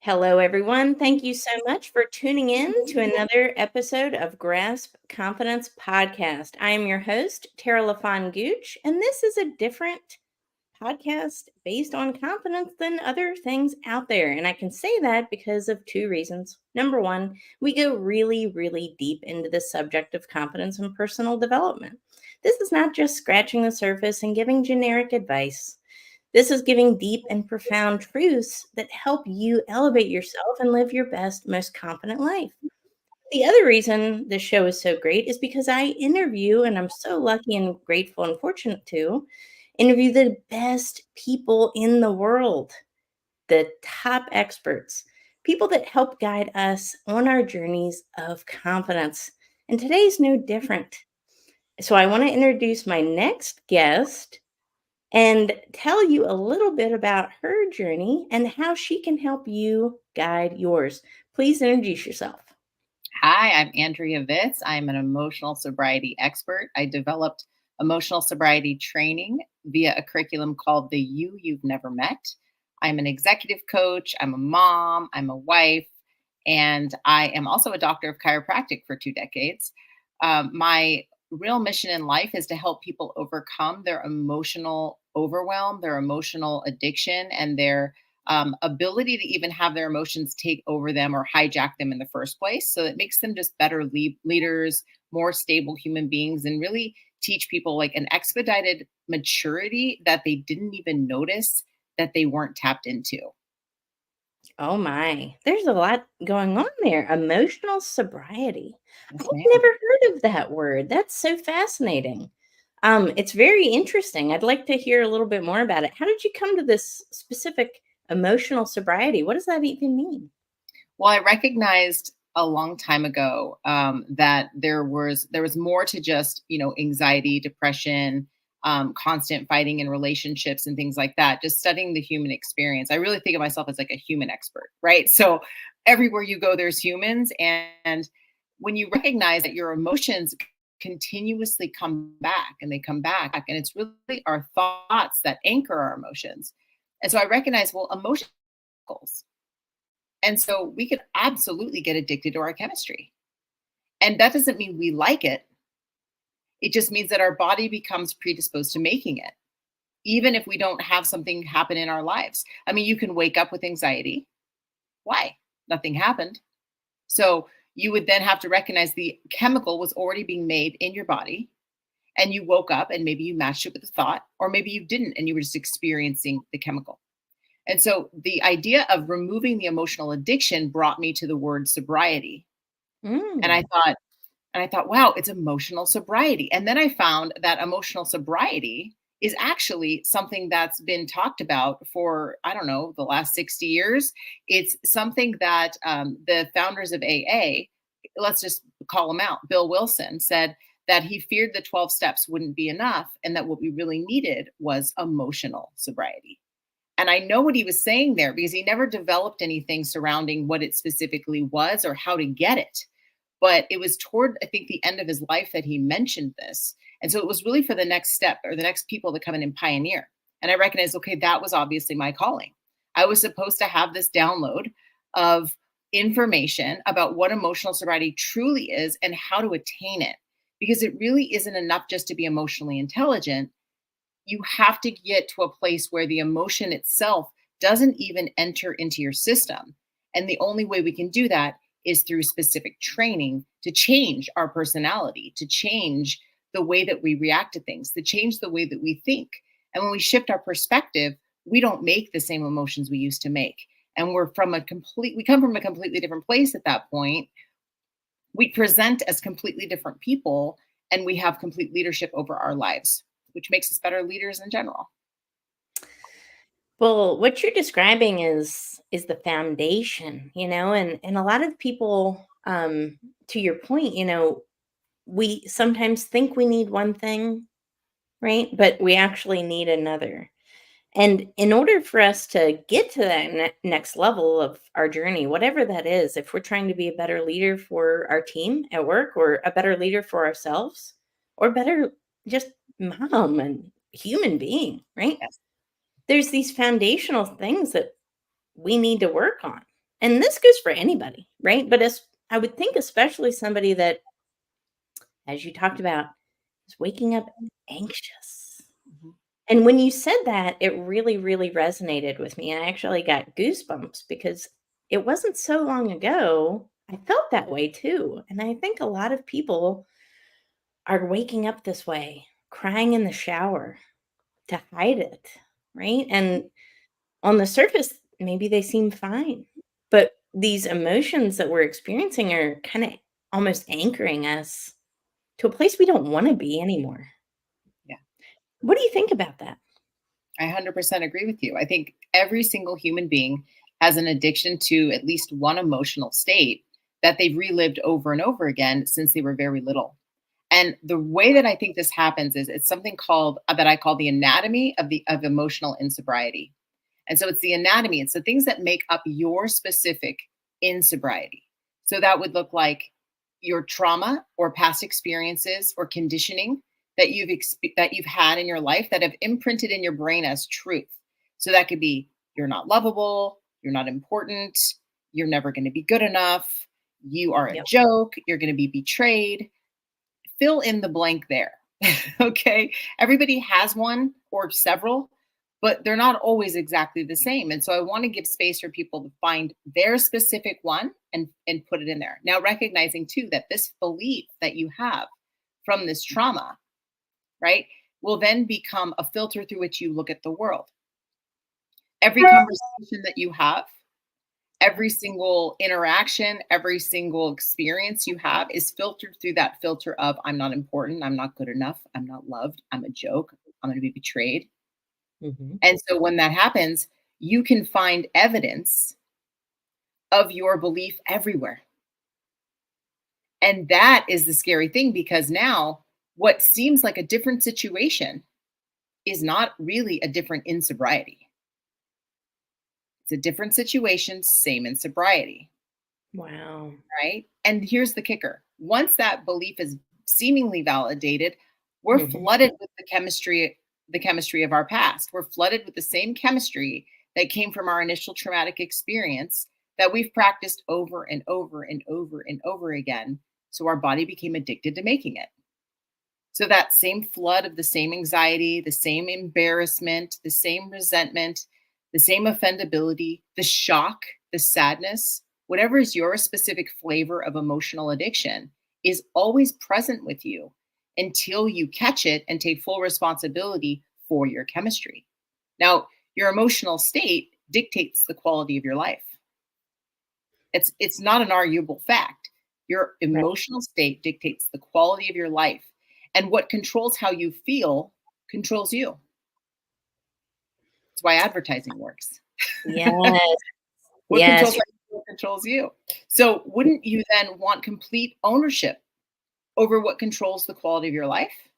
Hello, everyone. Thank you so much for tuning in to another episode of Grasp Confidence Podcast. I am your host, Tara LaFon Gooch, and this is a different podcast based on confidence than other things out there. And I can say that because of two reasons. Number one, we go really, really deep into the subject of confidence and personal development. This is not just scratching the surface and giving generic advice. This is giving deep and profound truths that help you elevate yourself and live your best, most confident life. The other reason this show is so great is because I interview, and I'm so lucky and grateful and fortunate to interview the best people in the world, the top experts, people that help guide us on our journeys of confidence. And today's no different. So I want to introduce my next guest and tell you a little bit about her journey and how she can help you guide yours. Please introduce yourself. Hi, I'm Andrea Vitz. I'm an emotional sobriety expert. I developed emotional sobriety training via a curriculum called the You've Never Met. I'm an executive coach, I'm a mom, I'm a wife, and I am also a doctor of chiropractic for 2 decades. My real mission in life is to help people overcome their emotional overwhelm, their emotional addiction, and their ability to even have their emotions take over them or hijack them in the first place. So it makes them just better leaders, more stable human beings, and really teach people like an expedited maturity that they didn't even notice that they weren't tapped into. Oh my, there's a lot going on there. Emotional sobriety. Yes, I've ma'am. never heard of that word. That's so fascinating. It's very interesting. I'd like to hear a little bit more about it. How did you come to this specific emotional sobriety? What does that even mean? Well, I recognized a long time ago that there was more to just anxiety, depression, constant fighting in relationships and things like that. Just studying the human experience, I really think of myself as like a human expert, right? So everywhere you go, there's humans, and when you recognize that your emotions continuously come back and they come back, and it's really our thoughts that anchor our emotions. And so I recognize, well, emotions. And so we could absolutely get addicted to our chemistry. And that doesn't mean we like it. It just means that our body becomes predisposed to making it, even if we don't have something happen in our lives. I mean, you can wake up with anxiety. Why? Nothing happened. So you would then have to recognize the chemical was already being made in your body. And you woke up and maybe you matched it with a thought, or maybe you didn't and you were just experiencing the chemical. And so the idea of removing the emotional addiction brought me to the word sobriety. And I Mm. thought, wow, it's emotional sobriety. And then I found that emotional sobriety is actually something that's been talked about for, I don't know, the last 60 years. It's something that the founders of AA, let's just call them out, Bill Wilson, said that he feared the 12 steps wouldn't be enough and that what we really needed was emotional sobriety. And I know what he was saying there because he never developed anything surrounding what it specifically was or how to get it. But it was toward, I think, the end of his life that he mentioned this. And so it was really for the next step or the next people to come in and pioneer. And I recognized, okay, that was obviously my calling. I was supposed to have this download of information about what emotional sobriety truly is and how to attain it. Because it really isn't enough just to be emotionally intelligent. You have to get to a place where the emotion itself doesn't even enter into your system. And the only way we can do that is through specific training to change our personality, to change the way that we react to things, to change the way that we think. And when we shift our perspective, we don't make the same emotions we used to make. And we come from a completely different place at that point. We present as completely different people and we have complete leadership over our lives, which makes us better leaders in general. Well, what you're describing is the foundation, and a lot of people, to your point, we sometimes think we need one thing, right? But we actually need another. And in order for us to get to that next level of our journey, whatever that is, if we're trying to be a better leader for our team at work or a better leader for ourselves or better just mom and human being, right? Yes. There's these foundational things that we need to work on. And this goes for anybody, right? But as I would think, especially somebody that, as you talked about, is waking up anxious. Mhm. And when you said that, it really, really resonated with me. I actually got goosebumps because it wasn't so long ago I felt that way too. And I think a lot of people are waking up this way, crying in the shower to hide it, right? And on the surface, maybe they seem fine. But these emotions that we're experiencing are kind of almost anchoring us to a place we don't want to be anymore. Yeah. What do you think about that? I 100% agree with you. I think every single human being has an addiction to at least one emotional state that they've relived over and over again since they were very little. And the way that I think this happens is it's something called that I call the anatomy of emotional insobriety. And so it's the anatomy, it's the things that make up your specific insobriety. So that would look like your trauma or past experiences or conditioning that you've had in your life that have imprinted in your brain as truth. So that could be you're not lovable, you're not important, you're never going to be good enough, you are a Yep. joke, you're going to be betrayed. Fill in the blank there. Okay. Everybody has one or several, but they're not always exactly the same. And so I want to give space for people to find their specific one and put it in there. Now, recognizing too that this belief that you have from this trauma, right, will then become a filter through which you look at the world. Every conversation that you have, every single interaction, every single experience you have is filtered through that filter of I'm not important, I'm not good enough, I'm not loved, I'm a joke, I'm going to be betrayed. Mhm. And so when that happens, you can find evidence of your belief everywhere. And that is the scary thing because now what seems like a different situation is not really a different insobriety. It's a different situation, same in sobriety. Wow. Right? And here's the kicker. Once that belief is seemingly validated, we're Mhm. flooded with the chemistry of our past. We're flooded with the same chemistry that came from our initial traumatic experience that we've practiced over and over and over and over again. So our body became addicted to making it. So that same flood of the same anxiety, the same embarrassment, the same resentment, the same offendability, the shock, the sadness, whatever is your specific flavor of emotional addiction is always present with you until you catch it and take full responsibility for your chemistry. Now, your emotional state dictates the quality of your life. It's not an arguable fact. Your Right. emotional state dictates the quality of your life. And what controls how you feel controls you. That's why advertising works. Yes. What controls Yes. how you feel controls you. So wouldn't you then want complete ownership over what controls the quality of your life?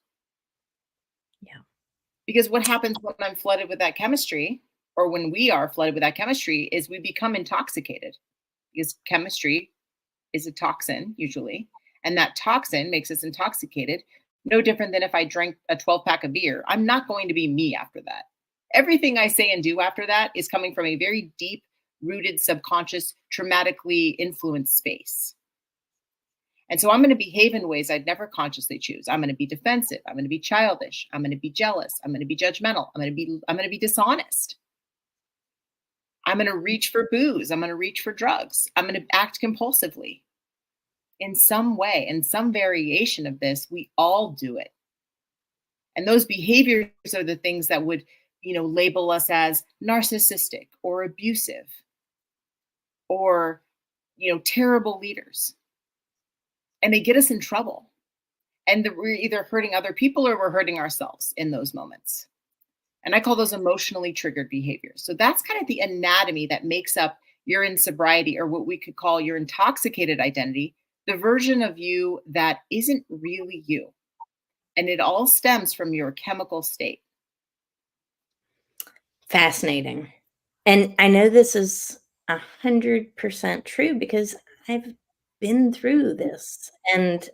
Yeah. Because what happens when I'm flooded with that chemistry, or when we are flooded with that chemistry, is we become intoxicated because chemistry is a toxin usually, and that toxin makes us intoxicated. No different than if I drank a 12 pack of beer. I'm not going to be me after that. Everything I say and do after that is coming from a very deep rooted subconscious traumatically influenced space. And so I'm going to behave in ways I'd never consciously choose. I'm going to be defensive, I'm going to be childish, I'm going to be jealous, I'm going to be judgmental, I'm going to be dishonest. I'm going to reach for booze, I'm going to reach for drugs, I'm going to act compulsively. In some way, in some variation of this, we all do it. And those behaviors are the things that would, label us as narcissistic or abusive or, terrible leaders. And they get us in trouble. And we're either hurting other people or we're hurting ourselves in those moments. And I call those emotionally triggered behaviors. So that's kind of the anatomy that makes up your insobriety, or what we could call your intoxicated identity, the version of you that isn't really you. And it all stems from your chemical state. Fascinating. And I know this is 100% true because I've been through this. And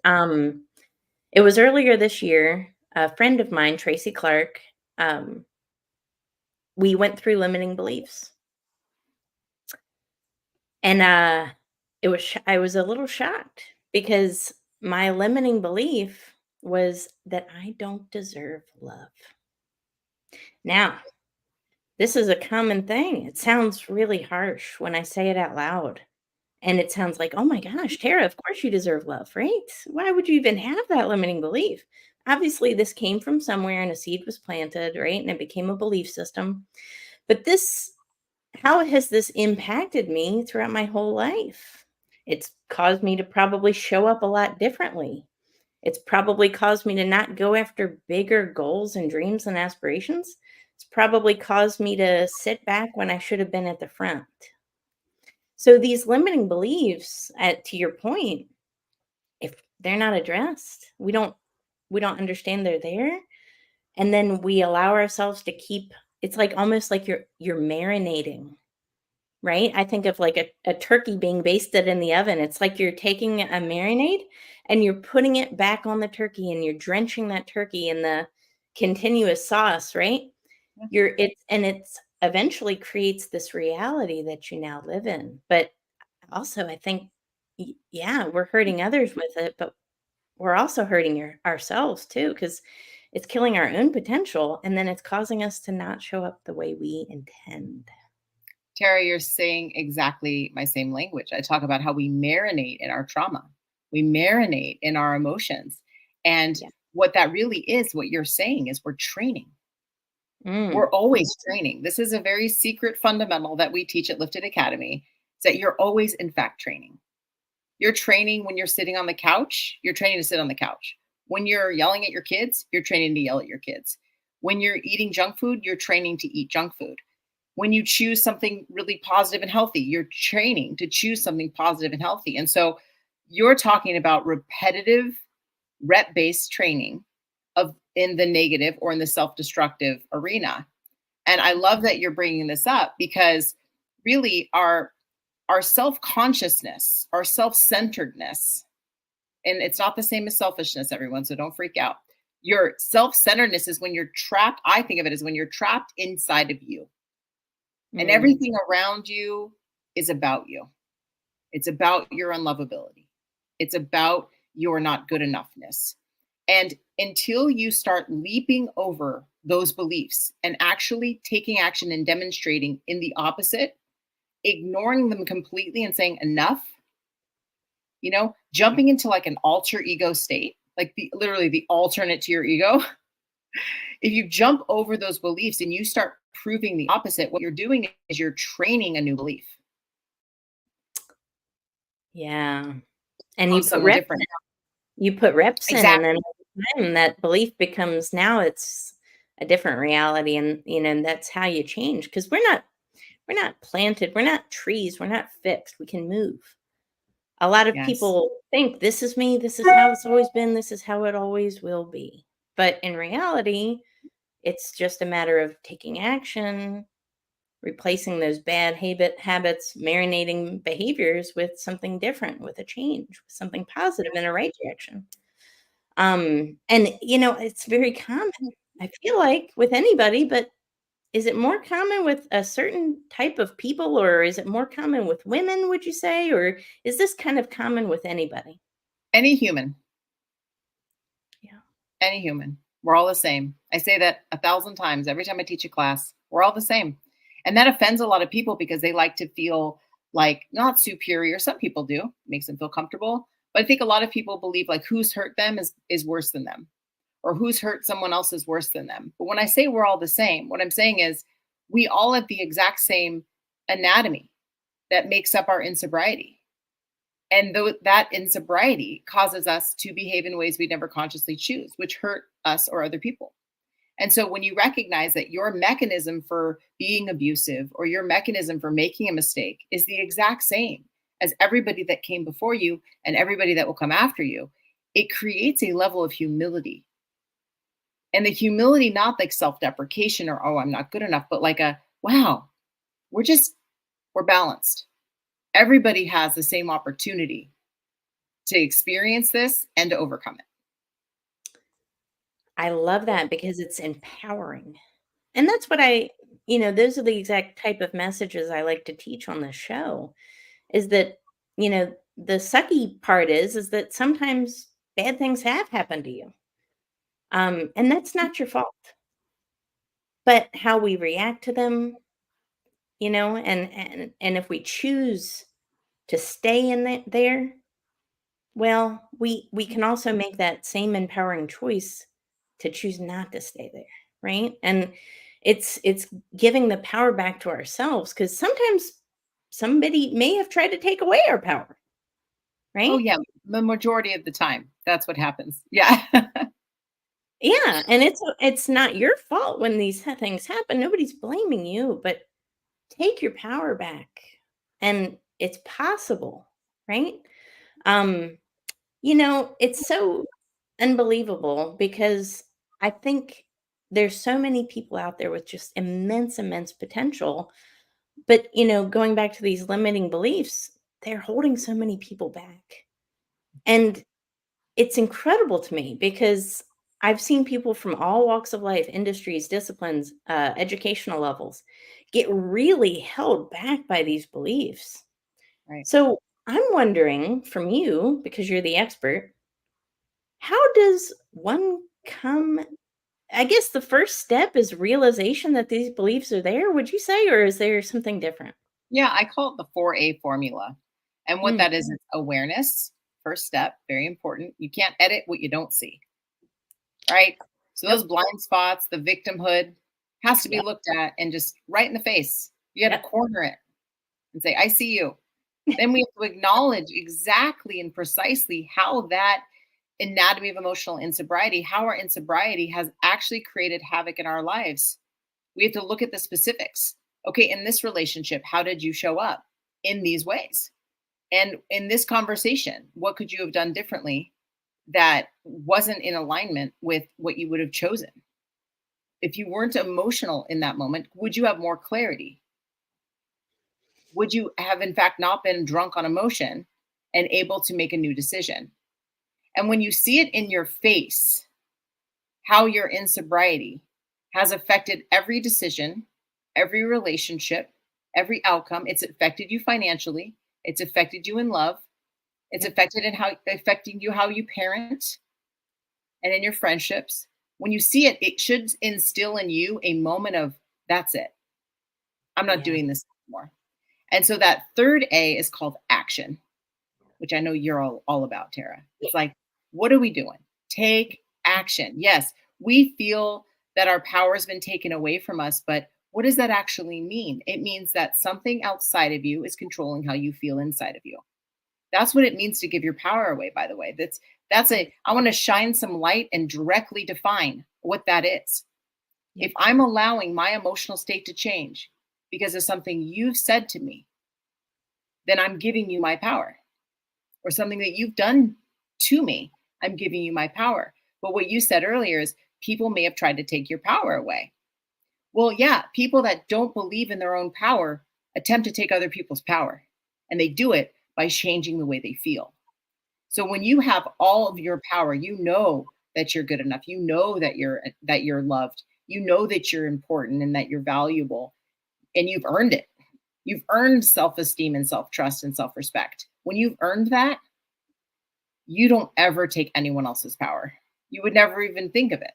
it was earlier this year, a friend of mine, Tracy Clark, um, we went through limiting beliefs. And, I was a little shocked because my limiting belief was that I don't deserve love. Now, this is a common thing. It sounds really harsh when I say it out loud. And it sounds like, "Oh my gosh, Tara, of course you deserve love, right? Why would you even have that limiting belief?" Obviously, this came from somewhere and a seed was planted, right? And it became a belief system. But this how has this impacted me throughout my whole life? It's caused me to probably show up a lot differently. It's probably caused me to not go after bigger goals and dreams and aspirations. It's probably caused me to sit back when I should have been at the front. So these limiting beliefs, to your point, if they're not addressed, we don't understand they're there, and then we allow ourselves to keep it's like almost like you're marinating. Right? I think of like a turkey being basted in the oven. It's like you're taking a marinade and you're putting it back on the turkey and you're drenching that turkey in the continuous sauce, right? It's eventually creates this reality that you now live in. But also I think yeah, we're hurting others with it, but we're also hurting ourselves too because it's killing our own potential and then it's causing us to not show up the way we intend. Tara, you're saying exactly my same language. I talk about how we marinate in our trauma, we marinate in our emotions. And Yeah. what that really is, what you're saying is we're training. We're Mm. always training. This is a very secret fundamental that we teach at Lifted Academy. Is that you're always, in fact, training. You're training when you're sitting on the couch, you're training to sit on the couch. When you're yelling at your kids, you're training to yell at your kids. When you're eating junk food, you're training to eat junk food. When you choose something really positive and healthy, you're training to choose something positive and healthy. And so you're talking about repetitive, rep based training of in the negative or in the self destructive arena. And I love that you're bringing this up because really our self-consciousness, our self-centeredness, and it's not the same as selfishness, everyone, so don't freak out. Your self-centeredness is when you're trapped. I think of it as when you're trapped inside of you and Mm. everything around you is about you. It's about your unlovability. It's about your not good enoughness. And until you start leaping over those beliefs and actually taking action and demonstrating in the opposite, ignoring them completely and saying enough, jumping into like an alter ego state, like literally the alternate to your ego. If you jump over those beliefs and you start proving the opposite, what you're doing is you're training a new belief Yeah, and on someone different. you put reps in, and then Exactly. over time, that belief becomes now it's a different reality, and, and that's how you change because 'cause we're not planted, we're not trees, we're not fixed, we can move. A lot of Yes. people think, "This is me, this is how it's always been, this is how it always will be." But in reality, it's just a matter of taking action, replacing those bad habits, marinating behaviors with something different, with a change, with something positive in a right direction. And it's very common. I feel like with anybody, but is it more common with a certain type of people, or is it more common with women, would you say? Or is this kind of common with anybody? Any human, Yeah. any human. We're all the same. I say that 1,000 times every time I teach a class. We're all the same. And that offends a lot of people because they like to feel like not superior. Some people do, it makes them feel comfortable. But I think a lot of people believe like who's hurt them is worse than them, or who's hurt someone else is worse than them. But when I say we're all the same, what I'm saying is we all have the exact same anatomy that makes up our insobriety. And that insobriety causes us to behave in ways we never consciously choose, which hurt us or other people. And so when you recognize that your mechanism for being abusive or your mechanism for making a mistake is the exact same as everybody that came before you and everybody that will come after you, it creates a level of humility. And the humility, not like self deprecation or, oh, I'm not good enough, but like wow, we're just, we're balanced. Everybody has the same opportunity to experience this and to overcome it. I love that because it's empowering. And that's what those are the exact type of messages I like to teach on the show is that, the sucky part is that sometimes bad things have happened to you. And that's not your fault. But how we react to them, and if we choose to stay in there, well, we can also make that same empowering choice to choose not to stay there, right? And it's giving the power back to ourselves, because sometimes somebody may have tried to take away our power, Oh, right? yeah, the majority of the time, that's what happens. Yeah. Yeah, and it's not your fault when these things happen. Nobody's blaming you, but take your power back, and it's possible, right? Um, it's so unbelievable, because I think there's so many people out there with just immense, immense potential. But, going back to these limiting beliefs, they're holding so many people back. And it's incredible to me, because I've seen people from all walks of life, industries, disciplines, educational levels get really held back by these beliefs. Right. So I'm wondering from you, because you're the expert, how does one come? I guess the first step is realization that these beliefs are there, would you say, or is there something different? Yeah, I call it the 4A formula. And what Mm, that is awareness, first step, very important. You can't edit what you don't see, right? So those yep, blind spots, the victimhood has to be yep, looked at and just right in the face. You got to yep, corner it and say, I see you. Then we have to acknowledge exactly and precisely how that anatomy of emotional insobriety, how our insobriety has actually created havoc in our lives. We have to look at the specifics. Okay, in this relationship, how did you show up in these ways? And in this conversation, what could you have done differently that wasn't in alignment with what you would have chosen? If you weren't emotional in that moment, would you have more clarity? Would you have, in fact, not been drunk on emotion and able to make a new decision? And when you see it in your face, how your insobriety has affected every decision, every relationship, every outcome, it's affected you financially, it's affected you in love, it's yep, affecting you how you parent and in your friendships. When you see it, it should instill in you a moment of that's it. I'm not yeah, doing this anymore. And so that third A is called action, which I know you're all about, Tara. yeah, It's like, what are we doing? Take action. Yes, we feel that our power has been taken away from us, but what does that actually mean? It means that something outside of you is controlling how you feel inside of you. That's what it means to give your power away, by the way. That's yep, a I want to shine some light and directly define what that is. yep, If I'm allowing my emotional state to change because of something you've said to me, then I'm giving you my power. Or something that you've done to me, I'm giving you my power. But what you said earlier is people may have tried to take your power away. Well, yeah, people that don't believe in their own power attempt to take other people's power, and they do it by changing the way they feel. So when you have all of your power, you know that you're good enough. You know that you're loved. You know that you're important and that you're valuable, and you've earned it. You've earned self-esteem and self-trust and self-respect. When you've earned that, you don't ever take anyone else's power. You would never even think of it.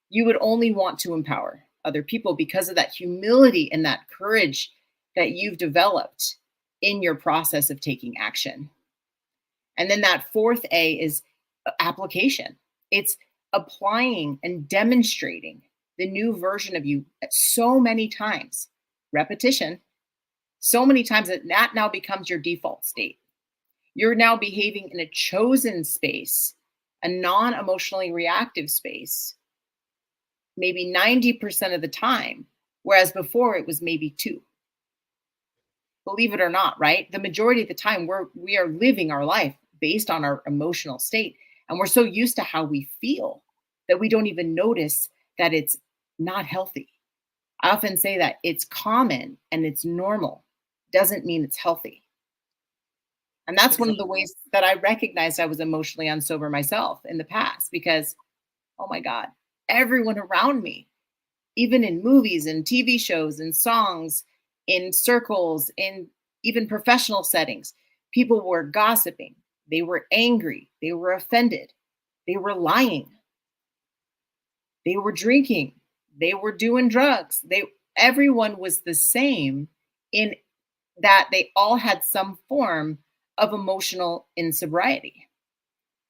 You would only want to empower other people because of that humility and that courage that you've developed in your process of taking action. And then that fourth A is application. It's applying and demonstrating the new version of you so many times, repetition, so many times that that now becomes your default state. You're now behaving in a chosen space, a non emotionally reactive space, maybe 90% of the time, whereas before it was maybe two. Believe it or not, right? The majority of the time we are living our life based on our emotional state. And we're so used to how we feel that we don't even notice that it's not healthy. I often say that it's common and it's normal, doesn't mean it's healthy. And that's one of exactly. the ways that I recognized I was emotionally unsober myself in the past because, oh my God, everyone around me, even in movies and TV shows and songs, in circles, in even professional settings. People were gossiping, they were angry, they were offended, they were lying, they were drinking, they were doing drugs. Everyone was the same in that they all had some form of emotional insobriety,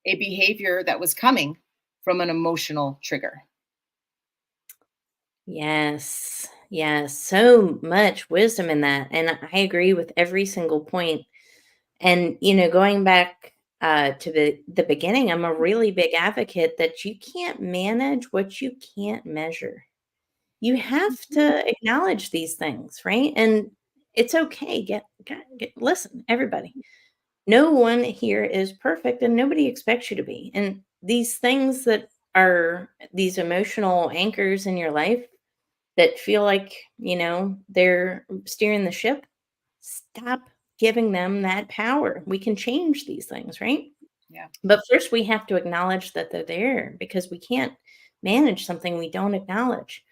a behavior that was coming from an emotional trigger. Yes. Yes. So much wisdom in that. And I agree with every single point. And, going back to the beginning, I'm a really big advocate that you can't manage what you can't measure. You have Mhm. to acknowledge these things, right? And it's okay. Listen, everybody. No one here is perfect and nobody expects you to be. And these things that are these emotional anchors in your life that feel like, they're steering the ship, stop giving them that power. We can change these things, right? Yeah. But first, we have to acknowledge that they're there because we can't manage something we don't acknowledge.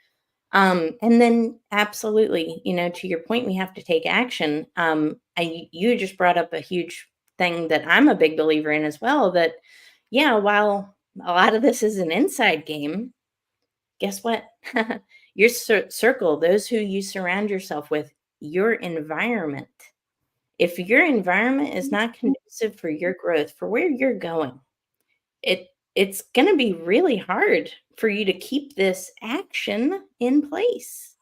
And then, absolutely, to your point, we have to take action. You just brought up a huge thing that I'm a big believer in as well. That, yeah, while a lot of this is an inside game, guess what? Your circle, those who you surround yourself with, your environment. If your environment is not Mhm. conducive for your growth, for where you're going, it's going to be really hard for you to keep this action in place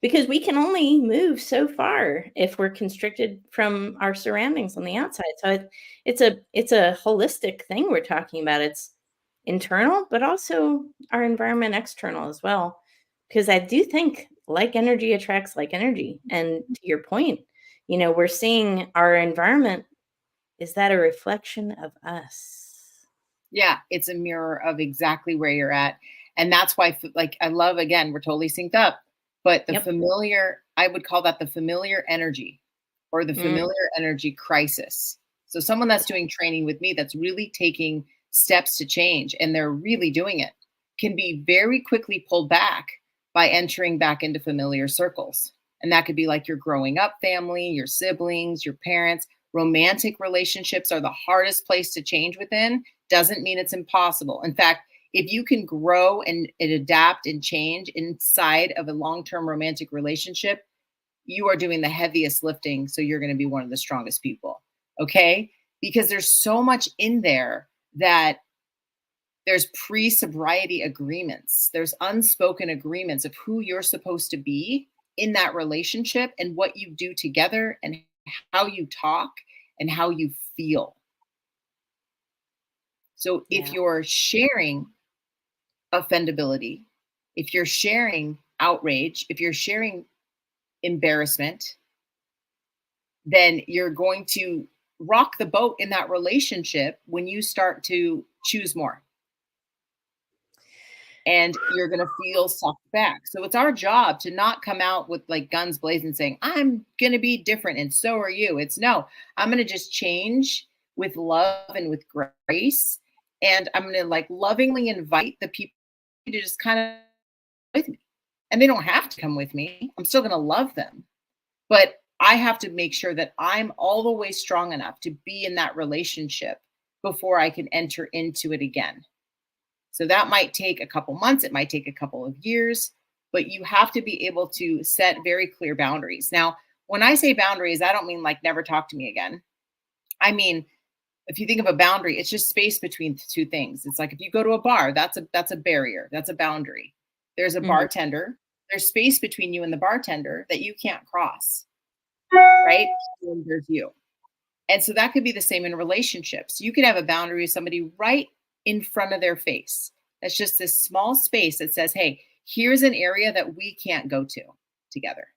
because we can only move so far if we're constricted from our surroundings on the outside. So it's a holistic thing we're talking about. It's internal, but also our environment external as well. Because I do think like energy attracts like energy. And to your point, we're seeing our environment. Is that a reflection of us? Yeah, it's a mirror of exactly where you're at. And that's why, like, I love, again, we're totally synced up, but the Yep. familiar, I would call that the familiar energy or the Mm, familiar energy crisis. So, someone that's doing training with me that's really taking steps to change and they're really doing it can be very quickly pulled back by entering back into familiar circles. And that could be like your growing up family, your siblings, your parents. Romantic relationships are the hardest place to change within. Doesn't mean it's impossible. In fact, if you can grow and adapt and change inside of a long-term romantic relationship, you are doing the heaviest lifting. So you're going to be one of the strongest people. Okay. Because there's so much in there that there's pre-sobriety agreements, there's unspoken agreements of who you're supposed to be in that relationship and what you do together and how you talk and how you feel. So if yeah. you're sharing offendability, if you're sharing outrage, if you're sharing embarrassment, then you're going to rock the boat in that relationship when you start to choose more and you're going to feel sucked back. So it's our job to not come out with like guns blazing saying, I'm going to be different and so are you. It's no, I'm going to just change with love and with grace. And I'm going to like lovingly invite the people to just kind of with me. And they don't have to come with me. I'm still going to love them. But I have to make sure that I'm all the way strong enough to be in that relationship before I can enter into it again. So that might take a couple months, it might take a couple of years, but you have to be able to set very clear boundaries. Now, when I say boundaries, I don't mean like never talk to me again. I mean, if you think of a boundary, it's just space between two things. It's like if you go to a bar, that's a barrier, that's a boundary. There's a Mhm. bartender, there's space between you and the bartender that you can't cross, right? And there's you. And so that could be the same in relationships. You could have a boundary with somebody right in front of their face. That's just this small space that says, hey, here's an area that we can't go to together.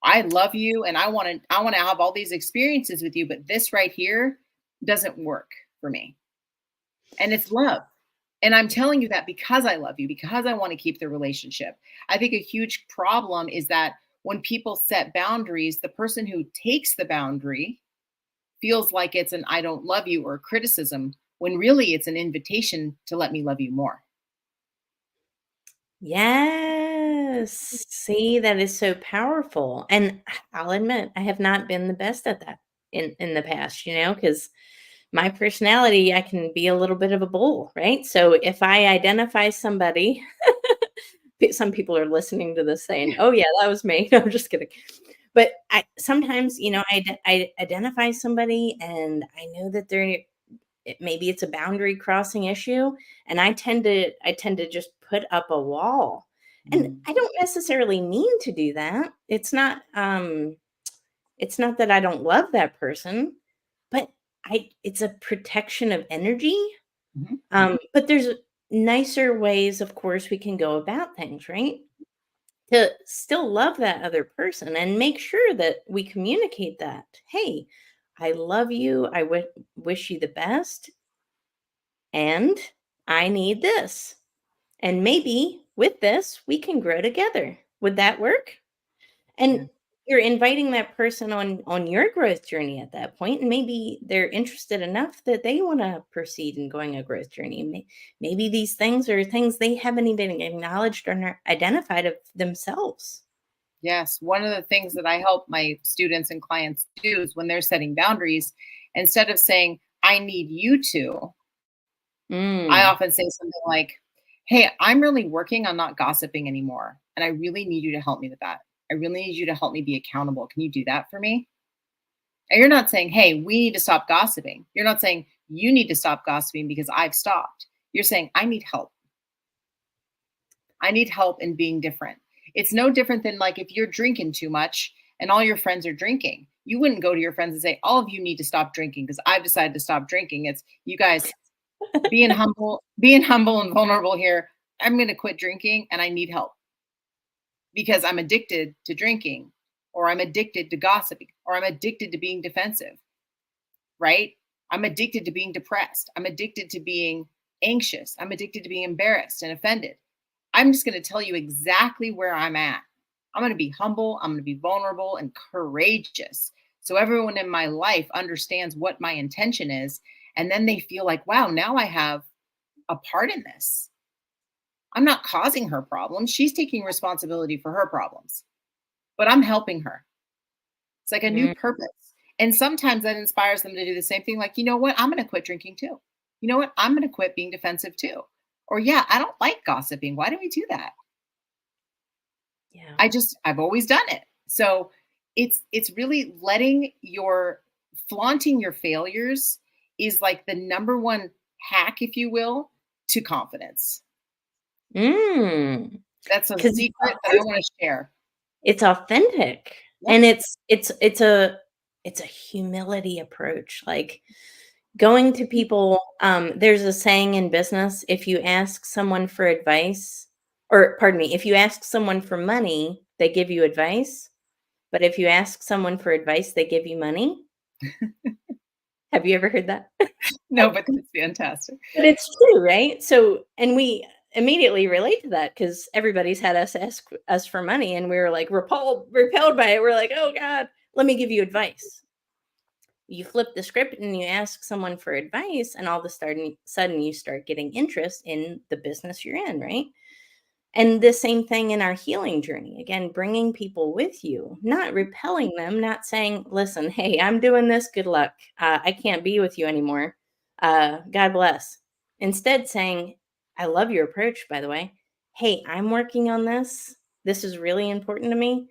I love you and I want to have all these experiences with you, but this right here doesn't work for me. And it's love. And I'm telling you that because I love you, because I want to keep the relationship. I think a huge problem is that when people set boundaries, the person who takes the boundary feels like it's an I don't love you or criticism when really it's an invitation to let me love you more. Yes. Yes. See, that is so powerful. And I'll admit, I have not been the best at that in the past, because my personality, I can be a little bit of a bull, right? So if I identify somebody, some people are listening to this saying, "Oh yeah, that was me." No, I'm just kidding. But I sometimes, I identify somebody and I know that maybe it's a boundary crossing issue, and I tend to just put up a wall. And Mhm. I don't necessarily mean to do that. It's not that I don't love that person, but it's a protection of energy. Mhm. But there's nicer ways, of course, we can go about things, right? To still love that other person and make sure that we communicate that. Hey, I love you. I wish you the best. And I need this. And maybe with this, we can grow together. Would that work? Yeah. And you're inviting that person on your growth journey at that point, and maybe they're interested enough that they want to proceed in going a growth journey. Maybe these things are things they haven't even acknowledged or identified of themselves. Yes. One of the things that I help my students and clients do is when they're setting boundaries, instead of saying, I need you to, I Mm, often say something like, hey, I'm really working on not gossiping anymore. And I really need you to help me with that. I really need you to help me be accountable. Can you do that for me? And you're not saying, hey, we need to stop gossiping. You're not saying you need to stop gossiping because I've stopped. You're saying, I need help. I need help in being different. It's no different than like if you're drinking too much and all your friends are drinking. You wouldn't go to your friends and say, all of you need to stop drinking because I've decided to stop drinking. It's you guys being humble and vulnerable here. I'm going to quit drinking and I need help because I'm addicted to drinking or I'm addicted to gossiping or I'm addicted to being defensive, right? I'm addicted to being depressed. I'm addicted to being anxious. I'm addicted to being embarrassed and offended. I'm just going to tell you exactly where I'm at. I'm going to be humble. I'm going to be vulnerable and courageous. So everyone in my life understands what my intention is. And then they feel like, wow, now I have a part in this. I'm not causing her problems. She's taking responsibility for her problems, but I'm helping her. It's like a new mm, purpose. And sometimes that inspires them to do the same thing. Like, you know what? I'm going to quit drinking too. You know what? I'm going to quit being defensive too. Or, yeah, I don't like gossiping. Why do we do that? yeah. I've always done it. So it's really letting your flaunting your failures is like the number one hack, if you will, to confidence. Mm. That's a 'Cause secret that I want to share. it's authentic, Yep. and it's a humility approach, like, going to people, there's a saying in business, if you ask someone for advice, or pardon me, if you ask someone for money, they give you advice, but if you ask someone for advice, they give you money. Have you ever heard that? No, but that's fantastic. But it's true, right? So, and we immediately relate to that because everybody's had us ask us for money, and we were like repelled by it. We're like, oh God, let me give you advice. You flip the script and you ask someone for advice, and all of a sudden you start getting interest in the business you're in, right? And the same thing in our healing journey. Again, bringing people with you, not repelling them, not saying, listen, hey, I'm doing this. Good luck. I can't be with you anymore. God bless. Instead, saying, I love your approach, by the way. Hey, I'm working on this. This is really important to me.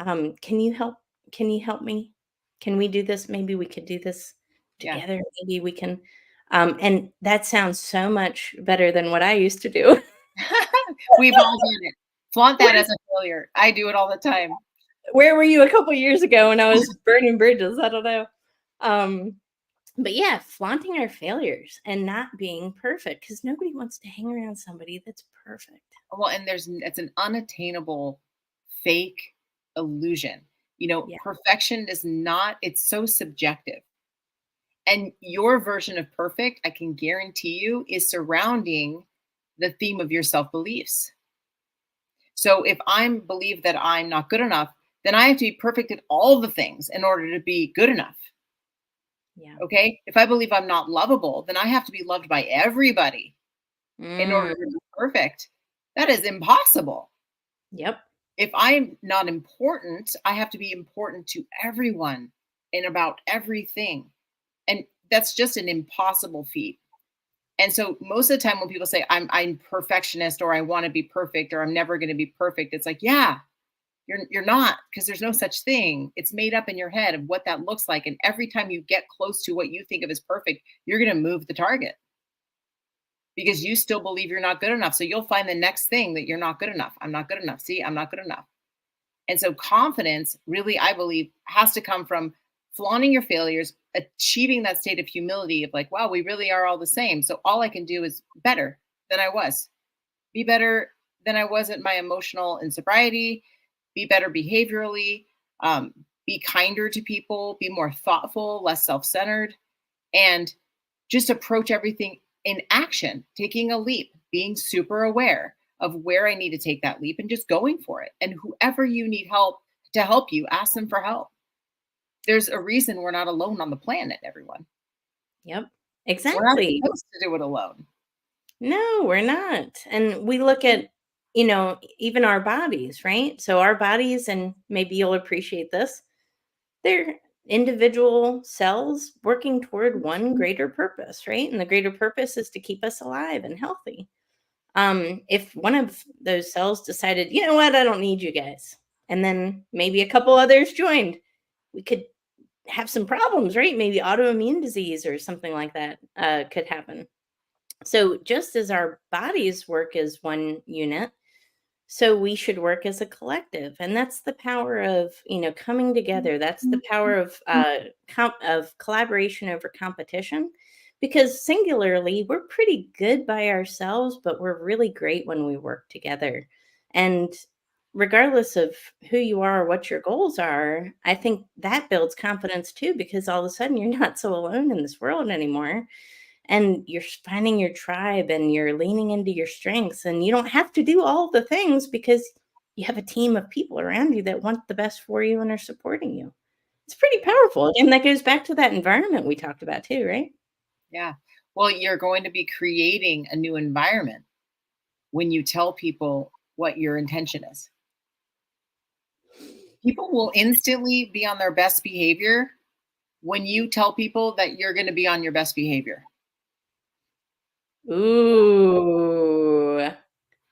Can you help? Can you help me? Can we do this? Maybe we could do this Yeah. together. Maybe we can. And that sounds so much better than what I used to do. We've all done it. Flaunt that Where as a failure. I do it all the time. where were you a couple years ago when I was burning bridges? I don't know. Um, but yeah, flaunting our failures and not being perfect because nobody wants to hang around somebody that's perfect. Well, and it's an unattainable fake illusion. Yeah. Perfection is not, it's so subjective. And your version of perfect, I can guarantee you, is surrounding the theme of your self beliefs. So if I believe that I'm not good enough, then I have to be perfect at all the things in order to be good enough. Yeah. Okay. If I believe I'm not lovable, then I have to be loved by everybody in order Mm, to be perfect. That is impossible. Yep. If I'm not important, I have to be important to everyone and about everything. And that's just an impossible feat. And so most of the time when people say I'm perfectionist or I want to be perfect or I'm never going to be perfect, it's like, yeah, you're not, because there's no such thing. It's made up in your head of what that looks like. And every time you get close to what you think of as perfect, you're going to move the target because you still believe you're not good enough. So you'll find the next thing that you're not good enough. I'm not good enough. See, I'm not good enough. And so confidence really, I believe, has to come from flaunting your failures, achieving that state of humility of like, wow, we really are all the same. So all I can do is better than I was, be better than I was at my emotional and sobriety, be better behaviorally, be kinder to people, be more thoughtful, less self centered, and just approach everything in action, taking a leap, being super aware of where I need to take that leap and just going for it. And whoever you need help to help you, ask them for help. There's a reason we're not alone on the planet, everyone. Yep. We're not Exactly. supposed to do it alone. No, we're not. And we look at, even our bodies, right? So our bodies, and maybe you'll appreciate this, they're individual cells working toward one greater purpose, right? And the greater purpose is to keep us alive and healthy. If one of those cells decided, you know what, I don't need you guys, and then maybe a couple others joined, we could have some problems, right? Maybe autoimmune disease or something like that could happen. So, just as our bodies work as one unit, so we should work as a collective, and that's the power of coming together. That's the power of of collaboration over competition. Because singularly, we're pretty good by ourselves, but we're really great when we work together. And regardless of who you are or what your goals are, I think that builds confidence too, because all of a sudden you're not so alone in this world anymore, and you're finding your tribe and you're leaning into your strengths, and you don't have to do all the things because you have a team of people around you that want the best for you and are supporting you. It's pretty powerful, and that goes back to that environment we talked about too, right? Yeah. Well, you're going to be creating a new environment when you tell people what your intention is. People will instantly be on their best behavior when you tell people that you're going to be on your best behavior. Ooh.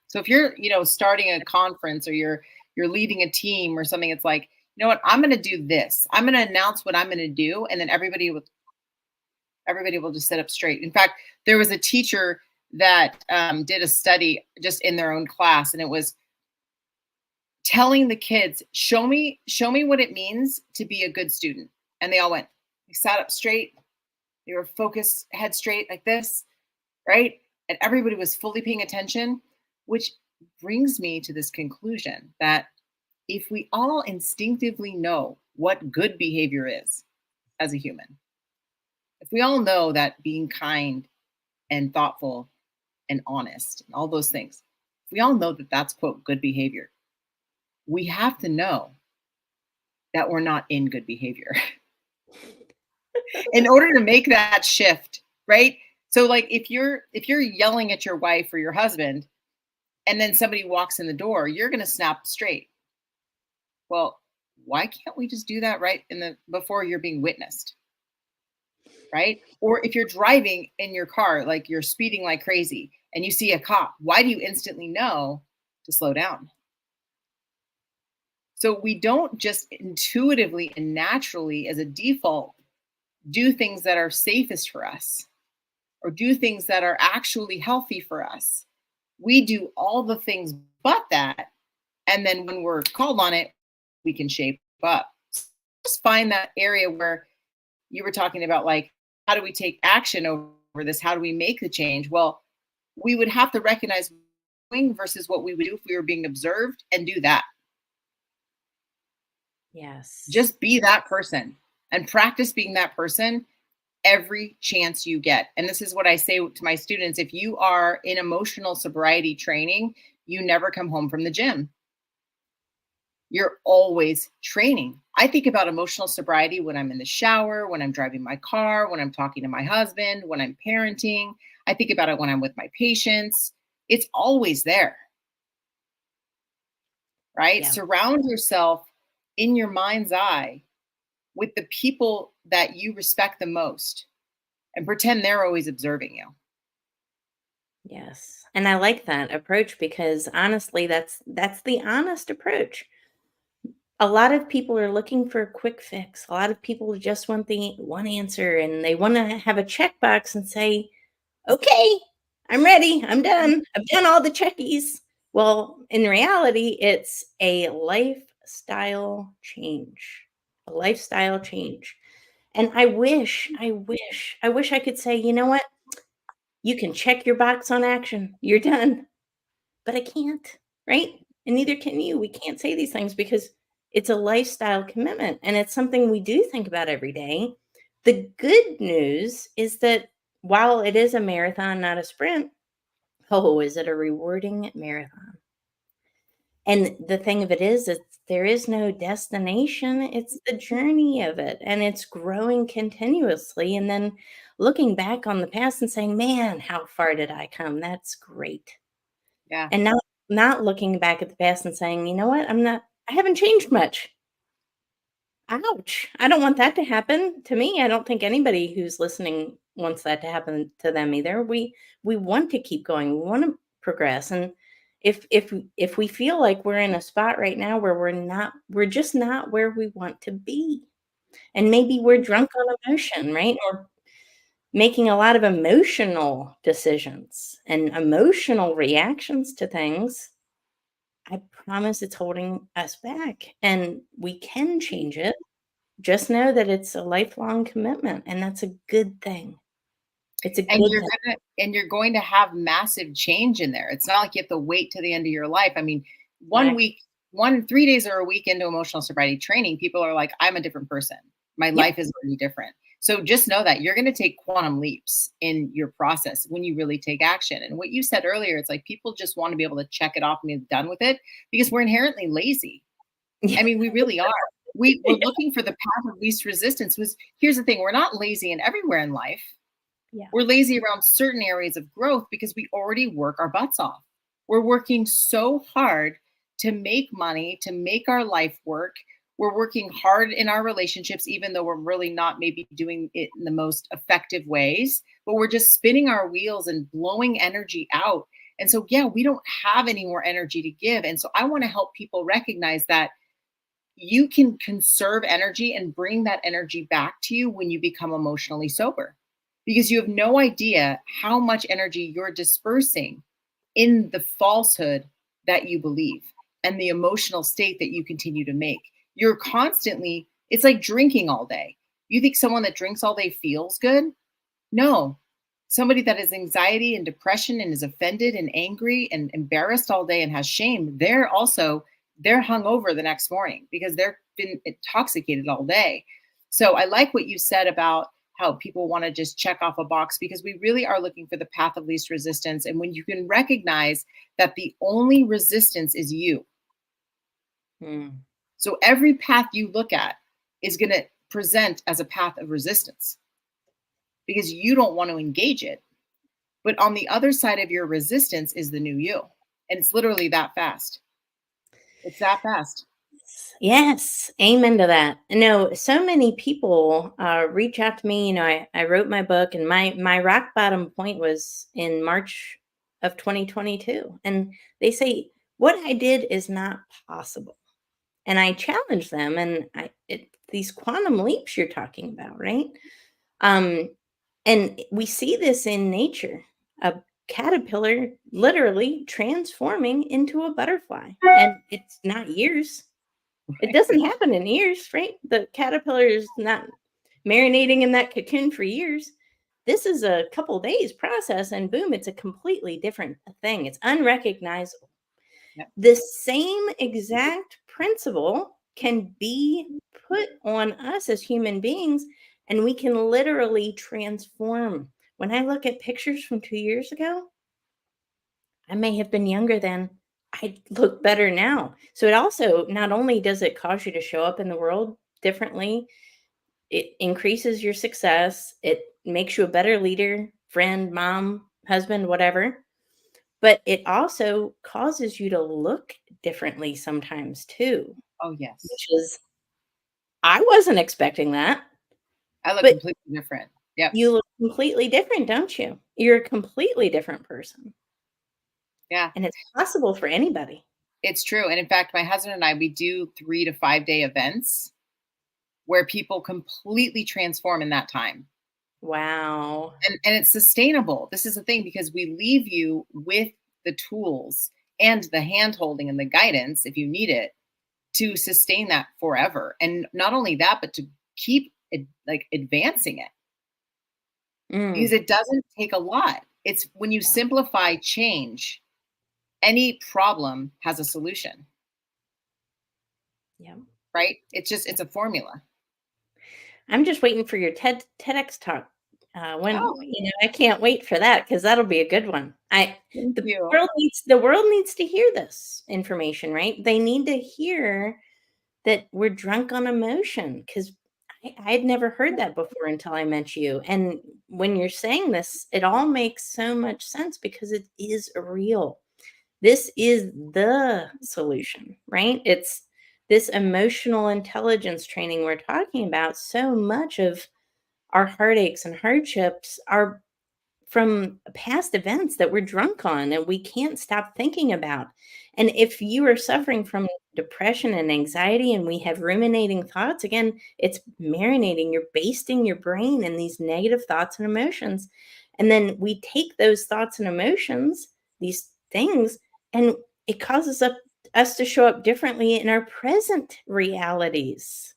So if you're, starting a conference or you're leading a team or something, it's like, you know what, I'm going to do this. I'm going to announce what I'm going to do, and then everybody will just sit up straight. In fact, there was a teacher that did a study just in their own class, and it was telling the kids, show me what it means to be a good student. And they all went, they sat up straight, they were focused, head straight like this, right? And everybody was fully paying attention, which brings me to this conclusion that if we all instinctively know what good behavior is as a human, if we all know that being kind and thoughtful and honest and all those things, if we all know that that's, quote, good behavior, we have to know that we're not in good behavior in order to make that shift, right? So like if you're yelling at your wife or your husband and then somebody walks in the door, you're going to snap straight. Well, why can't we just do that right before you're being witnessed? Right? Or if you're driving in your car, like you're speeding like crazy and you see a cop, why do you instantly know to slow down? So we don't just intuitively and naturally as a default do things that are safest for us or do things that are actually healthy for us. We do all the things but that. And then when we're called on it, we can shape up. Just find that area where you were talking about, like, how do we take action over this? How do we make the change? Well, we would have to recognize versus what we would do if we were being observed and do that. Yes. Just be that person and practice being that person every chance you get. And this is what I say to my students. If you are in emotional sobriety training, you never come home from the gym. You're always training. I think about emotional sobriety when I'm in the shower, when I'm driving my car, when I'm talking to my husband, when I'm parenting. I think about it when I'm with my patients. It's always there. right? Yeah. Surround yourself in your mind's eye with the people that you respect the most and pretend they're always observing you. Yes. And I like that approach because honestly, that's the honest approach. A lot of people are looking for a quick fix. A lot of people just want the one answer and they want to have a checkbox and say, "Okay, I'm ready. I'm done. I've done all the checkies." Well, in reality, it's a lifestyle change. A lifestyle change. And I wish I could say, "You know what? You can check your box on action. You're done." But I can't, right? And neither can you. We can't say these things because it's a lifestyle commitment and it's something we do think about every day. The good news is that while it is a marathon, not a sprint, oh, is it a rewarding marathon? And the thing of it is, there is no destination. It's the journey of it, and it's growing continuously. And then looking back on the past and saying, "Man, how far did I come?" That's great. Yeah. And not looking back at the past and saying, "You know what? I haven't changed much." Ouch. I don't want that to happen to me. I don't think anybody who's listening wants that to happen to them either. We want to keep going. We want to progress. And if we feel like we're in a spot right now where we're just not where we want to be. And maybe we're drunk on emotion, right? Or making a lot of emotional decisions and emotional reactions to things. I promise it's holding us back and we can change it. Just know that it's a lifelong commitment and that's a good thing. It's a And good thing. you're going to have massive change in there. It's not like you have to wait to the end of your life. I mean, one Exactly. week, 3 days or a week into emotional sobriety training, people are like, I'm a different person. My Yep. life is already different. So just know that you're going to take quantum leaps in your process when you really take action. And what you said earlier, it's like people just want to be able to check it off and be done with it because we're inherently lazy. I mean, we really are. We're looking for the path of least resistance. Was Here's the thing: we're not lazy and everywhere in life. Yeah. We're lazy around certain areas of growth because we already work our butts off. We're working so hard to make money, to make our life work. We're working hard in our relationships, even though we're really not maybe doing it in the most effective ways, but we're just spinning our wheels and blowing energy out. And so, yeah, we don't have any more energy to give. And so, I want to help people recognize that you can conserve energy and bring that energy back to you when you become emotionally sober because you have no idea how much energy you're dispersing in the falsehood that you believe and the emotional state that you continue to make. You're constantly, it's like drinking all day. You think someone that drinks all day feels good? No. Somebody that has anxiety and depression and is offended and angry and embarrassed all day and has shame, they're hungover the next morning because they've been intoxicated all day. So I like what you said about how people want to just check off a box because we really are looking for the path of least resistance. And when you can recognize that the only resistance is you. Mm. So every path you look at is going to present as a path of resistance because you don't want to engage it. But on the other side of your resistance is the new you. And it's literally that fast. It's that fast. Yes, amen to that. No, so many people reach out to me. I wrote my book, and my rock bottom point was in March of 2022, and they say what I did is not possible, and I challenge them, and these quantum leaps you're talking about, right? Um, and we see this in nature. A caterpillar literally transforming into a butterfly, and it's not years. It doesn't happen in years, right? The caterpillar is not marinating in that cocoon for years. This is a couple days process, and boom, it's a completely different thing. It's unrecognizable. Yep. The same exact principle can be put on us as human beings, and we can literally transform. When I look at pictures from 2 years ago, I may have been younger then. I look better now. So it also not only does it cause you to show up in the world differently, it increases your success, it makes you a better leader, friend, mom, husband, whatever. but it also causes you to look differently sometimes too, Oh, yes. which is I wasn't expecting that, I look but completely different. Yep. you look completely different, don't you? You're a completely different person, Yeah, and it's possible for anybody. it's true. And in fact, my husband and I, we do 3 to 5 day events where people completely transform in that time. Wow. And it's sustainable. This is the thing, because we leave you with the tools and the hand holding and the guidance, if you need it, to sustain that forever. And not only that, but to keep it, like, advancing it, because Mm, it doesn't take a lot. It's when you simplify change, any problem has a solution, yeah. right? It's a formula. I'm just waiting for your TEDx talk. When Oh, I can't wait for that because that'll be a good one. thank The you. world needs to hear this information, right? They need to hear that we're drunk on emotion because I had never heard that before until I met you. And when you're saying this, it all makes so much sense because it is real. This is the solution, right? It's this emotional intelligence training we're talking about. So much of our heartaches and hardships are from past events that we're drunk on and we can't stop thinking about. And if you are suffering from depression and anxiety and we have ruminating thoughts, again, it's marinating, you're basting your brain in these negative thoughts and emotions. And then we take those thoughts and emotions, these things, and it causes us to show up differently in our present realities.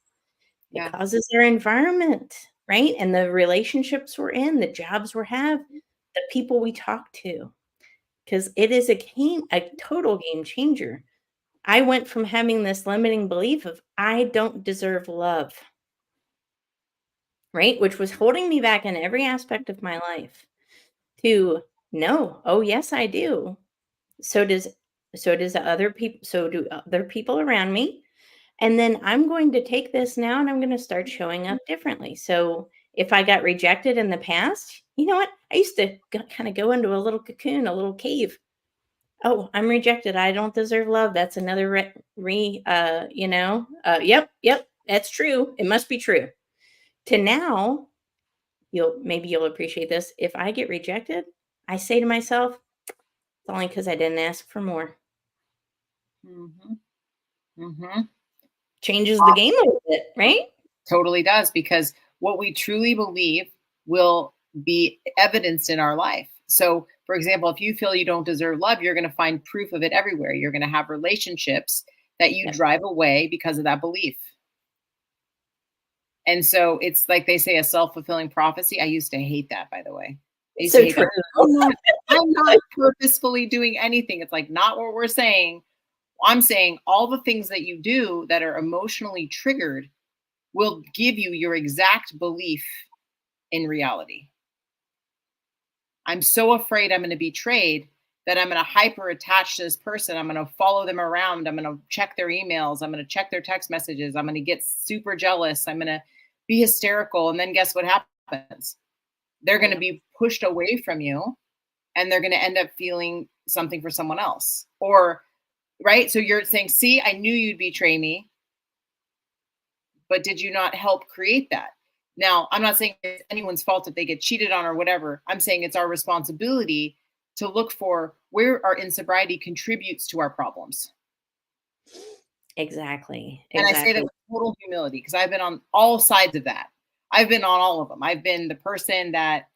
It Yeah, causes our environment, right? And the relationships we're in, the jobs we have, the people we talk to, because it is a total game changer. I went from having this limiting belief of I don't deserve love, right? Which was holding me back in every aspect of my life to no, oh yes, I do. So does so do other people around me. And then I'm going to take this now and I'm going to start showing up differently. So if I got rejected in the past, you know what? I used to kind of go into a little cocoon, a little cave. Oh, I'm rejected. I don't deserve love. That's another yep, that's true. It must be true. To now, you'll appreciate this. If I get rejected, I say to myself, it's only because I didn't ask for more. hmm hmm Changes the game a little bit, right? totally does, because what we truly believe will be evidenced in our life. So, for example, if you feel you don't deserve love, you're going to find proof of it everywhere. You're going to have relationships that you Yep. drive away because of that belief. And so it's like they say, a self-fulfilling prophecy. I used to hate that, by the way. I used to So hate true. that. I'm not purposefully doing anything. It's like not what we're saying. I'm saying all the things that you do that are emotionally triggered will give you your exact belief in reality. I'm so afraid I'm going to be betrayed that I'm going to hyper attach to this person. I'm going to follow them around. I'm going to check their emails. I'm going to check their text messages. I'm going to get super jealous. I'm going to be hysterical. And then guess what happens? They're going to Yep. be pushed away from you, and they're going to end up feeling something for someone else. Or, right? So you're saying, see, I knew you'd betray me, but did you not help create that? Now, I'm not saying it's anyone's fault if they get cheated on or whatever. I'm saying it's our responsibility to look for where our insobriety contributes to our problems. Exactly. And I say that Exactly. with total humility, because I've been on all sides of that. I've been on all of them. I've been the person that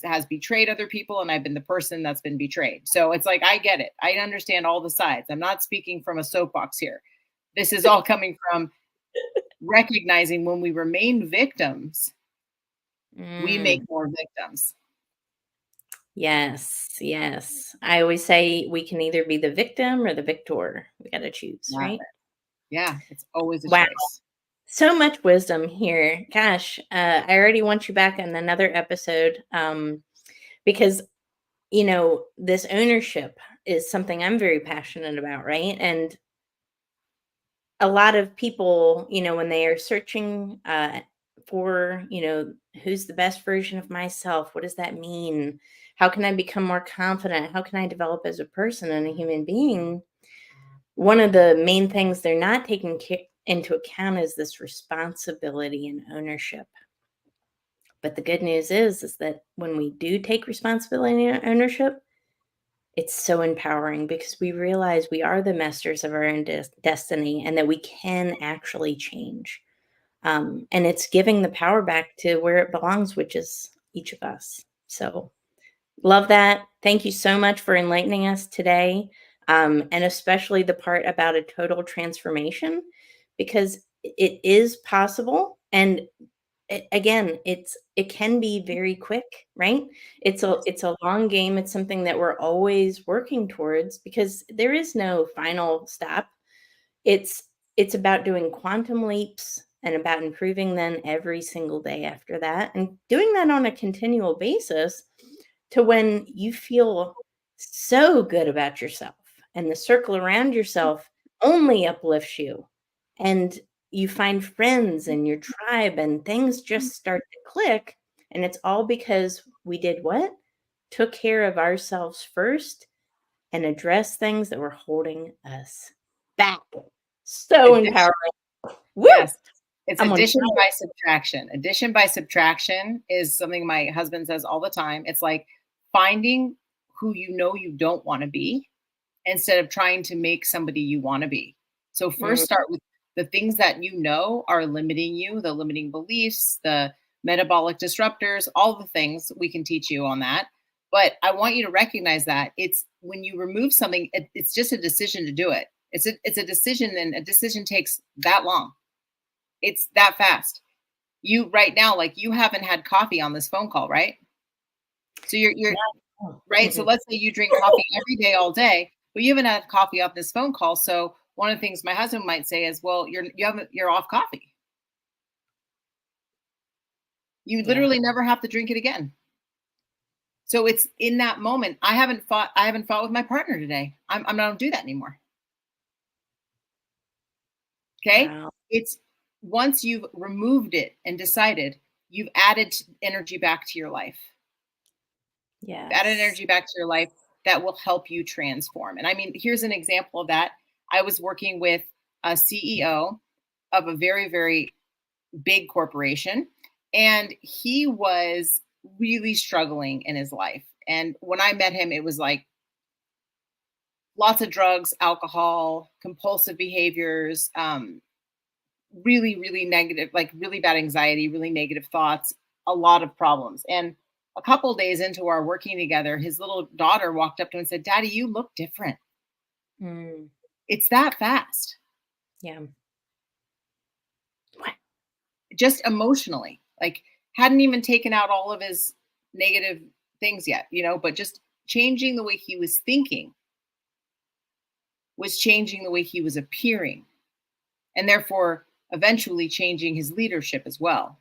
has betrayed other people, and I've been the person that's been betrayed. So it's like I get it. I understand all the sides. I'm not speaking from a soapbox here. This is all coming from recognizing when we remain victims, we make Mm. more victims. Yes, yes. I always say we can either be the victim or the victor. We gotta choose, Yeah. right? Yeah. It's always a Wow. choice. So much wisdom here. Gosh, I already want you back on another episode, because, this ownership is something I'm very passionate about, right? And a lot of people, when they are searching for, who's the best version of myself? What does that mean? How can I become more confident? How can I develop as a person and a human being? One of the main things they're not taking into account is this responsibility and ownership. But the good news is that when we do take responsibility and ownership, it's so empowering because we realize we are the masters of our own destiny and that we can actually change. And it's giving the power back to where it belongs, which is each of us. So, love that. Thank you so much for enlightening us today, and especially the part about a total transformation, because it is possible. And again, it can be very quick, right? Yes. It's a long game. It's something that we're always working towards because there is no final stop. It's it's about doing quantum leaps and about improving then every single day after that, and doing that on a continual basis to when you feel so good about yourself and the circle around yourself only uplifts you, and you find friends and your tribe and things just start to click, and it's all because we did what? Took care of ourselves first and addressed things that were holding us back. So Addition, empowering. Woo! yes. It's I'm on addition fire. by subtraction. Addition by subtraction is something my husband says all the time. It's like finding who you know you don't want to be instead of trying to make somebody you want to be. So Mm, first start with the things that you know are limiting you, the limiting beliefs, the metabolic disruptors, all the things we can teach you on that. But I want you to recognize that it's when you remove something, it's just a decision to do it. It's a decision, and a decision takes that long. It's that fast. You right now, like you haven't had coffee on this phone call, right? So you're no. right. So Mm-mm. let's say you drink coffee every day, all day, but you haven't had coffee off this phone call. So one of the things my husband might say is, "Well, you're off coffee. You Yeah. literally never have to drink it again." So it's in that moment. I haven't fought with my partner today. I'm not gonna do that anymore. Okay. Wow. It's once you've removed it and decided, you've added energy back to your life. Added Yes. energy back to your life that will help you transform. And I mean, here's an example of that. I was working with a CEO of a very, very big corporation, and he was really struggling in his life. And when I met him, it was like lots of drugs, alcohol, compulsive behaviors, really, really negative, like really bad anxiety, really negative thoughts, a lot of problems. And a couple days into our working together, his little daughter walked up to him and said, "Daddy, you look different." Mm, It's that fast, yeah. What? just emotionally. Like, hadn't even taken out all of his negative things yet, but just changing the way he was thinking was changing the way he was appearing, and therefore eventually changing his leadership as well.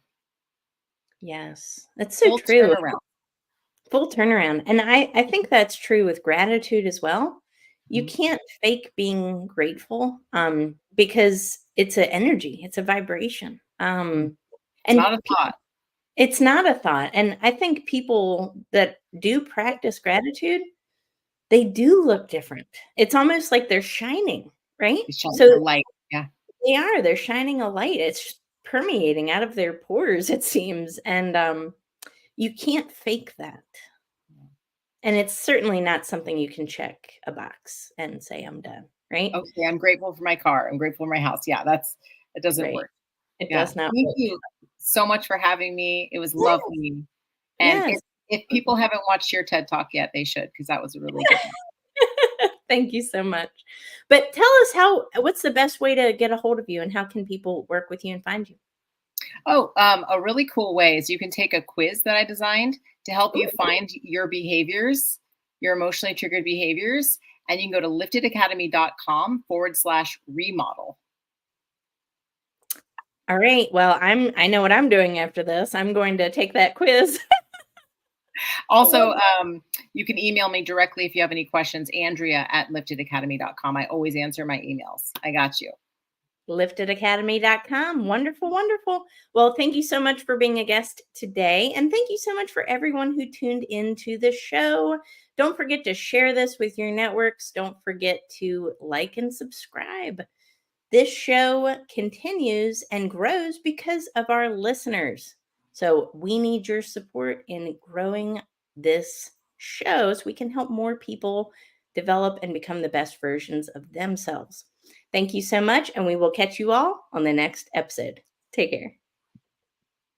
Yes. That's so Full true. turnaround. Full turnaround. And I think that's true with gratitude as well. You Mhm. can't fake being grateful, because it's an energy, it's a vibration. It's And not a thought. it's not a thought. And I think people that do practice gratitude, they do look different. It's almost like they're shining, right? It's shining So a light. Yeah. they're shining a light. It's permeating out of their pores, it seems. And you can't fake that. And it's certainly not something you can check a box and say, "I'm done," right? Okay, I'm grateful for my car. I'm grateful for my house. Yeah, it doesn't Right. work. It Yeah. does not Thank work. you so much for having me. It was Yes, lovely. And yes. if people haven't watched your TED Talk yet, they should, because that was a really good one. Thank you so much. But tell us what's the best way to get a hold of you, and how can people work with you and find you? Oh, a really cool way is you can take a quiz that I designed to help you Ooh. find your behaviors, your emotionally triggered behaviors. And you can go to liftedacademy.com/remodel. All right. Well, I know what I'm doing after this. I'm going to take that quiz. I love Also, it. you can email me directly if you have any questions, Andrea at liftedacademy.com. I always answer my emails. I got you. liftedacademy.com. Wonderful, wonderful. Well, thank you so much for being a guest today. And thank you so much for everyone who tuned into the show. Don't forget to share this with your networks. Don't forget to like and subscribe. This show continues and grows because of our listeners. So we need your support in growing this show so we can help more people develop and become the best versions of themselves. Thank you so much, and we will catch you all on the next episode. Take care.